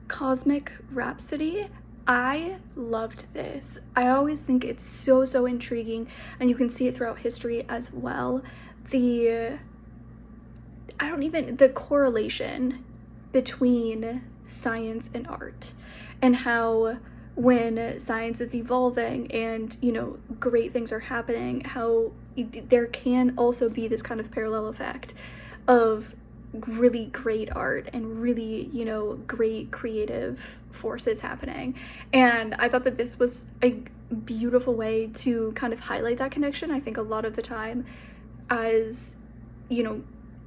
Cosmic Rhapsody. I loved this. I always think it's so intriguing, and you can see it throughout history as well. The the correlation between science and art, and how when science is evolving and, great things are happening, how there can also be this kind of parallel effect of really great art and really, great creative forces happening. And I thought that this was a beautiful way to kind of highlight that connection. I think a lot of the time, as,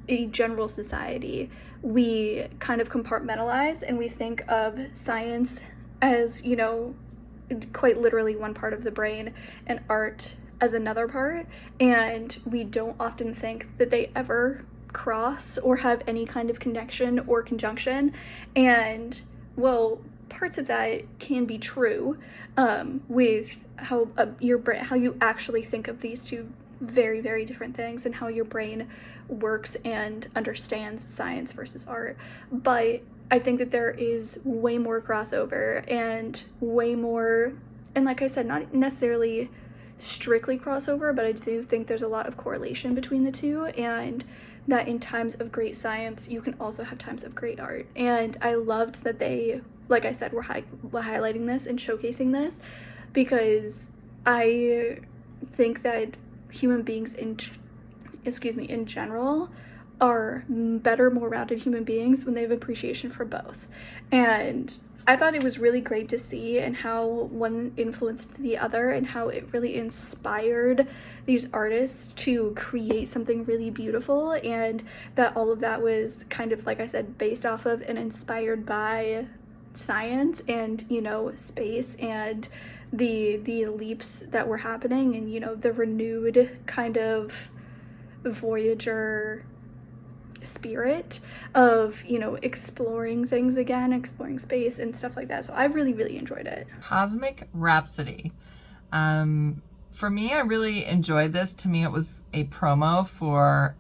a general society, we kind of compartmentalize and we think of science as, quite literally one part of the brain and art as another part. And we don't often think that they ever cross or have any kind of connection or conjunction. And well, parts of that can be true, with how your brain, how you actually think of these two very different things, and how your brain works and understands science versus art. But I think that there is way more crossover and way more, and like I said, not necessarily strictly crossover, but I do think there's a lot of correlation between the two, and that in times of great science, you can also have times of great art. And I loved that they, like I said, were highlighting this and showcasing this, because I think that human beings in general are better, more rounded human beings when they have appreciation for both. And I thought it was really great to see, and how one influenced the other, and how it really inspired these artists to create something really beautiful, and that all of that was kind of, like I said, based off of and inspired by science and, space, and the leaps that were happening, and, the renewed kind of Voyager spirit of, exploring things again, exploring space and stuff like that. So I really enjoyed it. Cosmic Rhapsody. For me, I really enjoyed this. To me, it was a promo for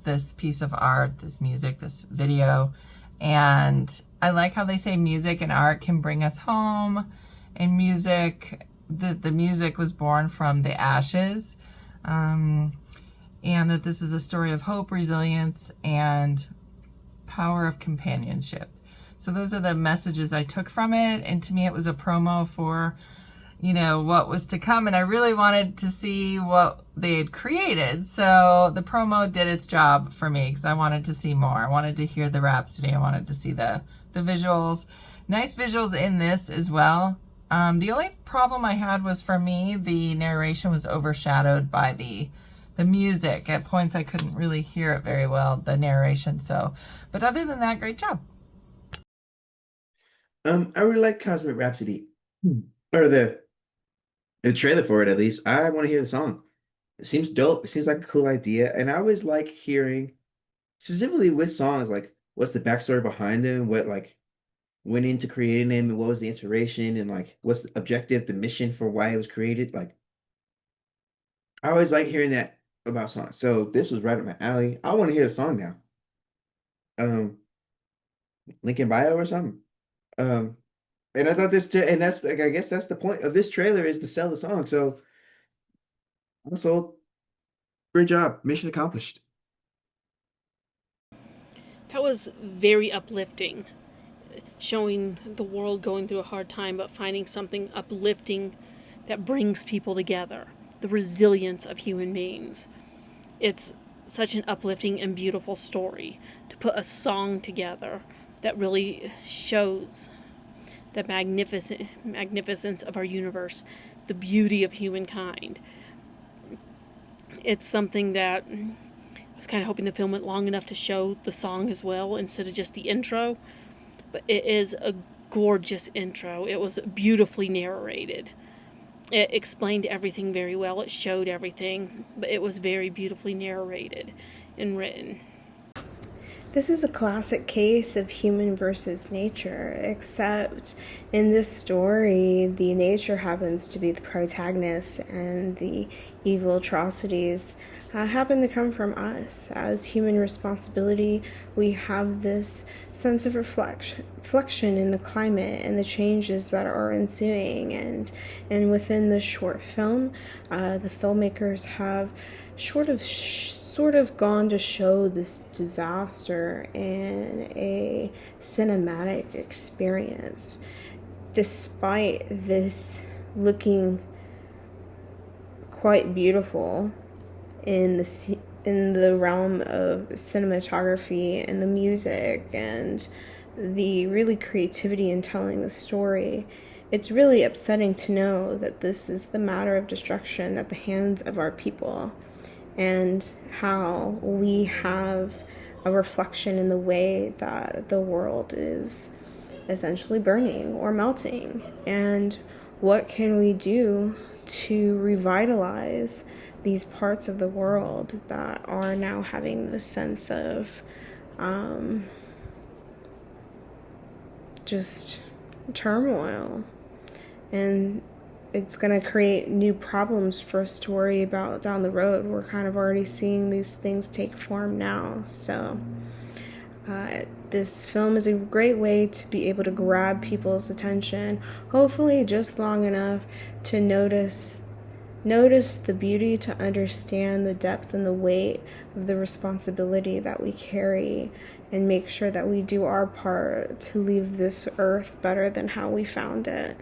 this piece of art, this music, this video. And I like how they say music and art can bring us home. And music, the music was born from the ashes. And that this is a story of hope, resilience, and power of companionship. So those are the messages I took from it. And to me, it was a promo for, what was to come. And I really wanted to see what they had created. So the promo did its job for me, because I wanted to see more. I wanted to hear the Rhapsody. I wanted to see the visuals. Nice visuals in this as well. The only problem I had was, for me, the narration was overshadowed by the music. At points I couldn't really hear it very well, the narration. So, but other than that, great job. I really like Cosmic Rhapsody, or the trailer for it. At least I want to hear the song. It seems dope. It seems like a cool idea, and I always like hearing, specifically with songs, like what's the backstory behind them, what like went into creating them, and what was the inspiration, and like what's the objective, the mission for why it was created. Like I always like hearing that about songs. So this was right up my alley. I want to hear the song now. Um, link in bio or something. Um, and I thought and that's like, I guess that's the point of this trailer, is to sell the song. So I'm sold. Great job. Mission accomplished. That was very uplifting, showing the world going through a hard time, but finding something uplifting that brings people together. The resilience of human beings. It's such an uplifting and beautiful story to put a song together that really shows the magnificence of our universe, the beauty of humankind. It's something that I was kind of hoping the film went long enough to show the song as well, instead of just the intro. But it is a gorgeous intro. It was beautifully narrated. It explained everything very well. It showed everything, but it was very beautifully narrated and written. This is a classic case of human versus nature, except in this story, the nature happens to be the protagonist and the evil atrocities happen to come from us. As human responsibility, we have this sense of reflection in the climate and the changes that are ensuing. And within this short film, the filmmakers have sort of gone to show this disaster in a cinematic experience. Despite this looking quite beautiful in the realm of cinematography and the music and the really creativity in telling the story, it's really upsetting to know that this is the matter of destruction at the hands of our people, and how we have a reflection in the way that the world is essentially burning or melting. And what can we do to revitalize these parts of the world that are now having this sense of just turmoil? And it's going to create new problems for us to worry about down the road. We're kind of already seeing these things take form now. So this film is a great way to be able to grab people's attention, hopefully just long enough to notice the beauty, to understand the depth and the weight of the responsibility that we carry, and make sure that we do our part to leave this earth better than how we found it.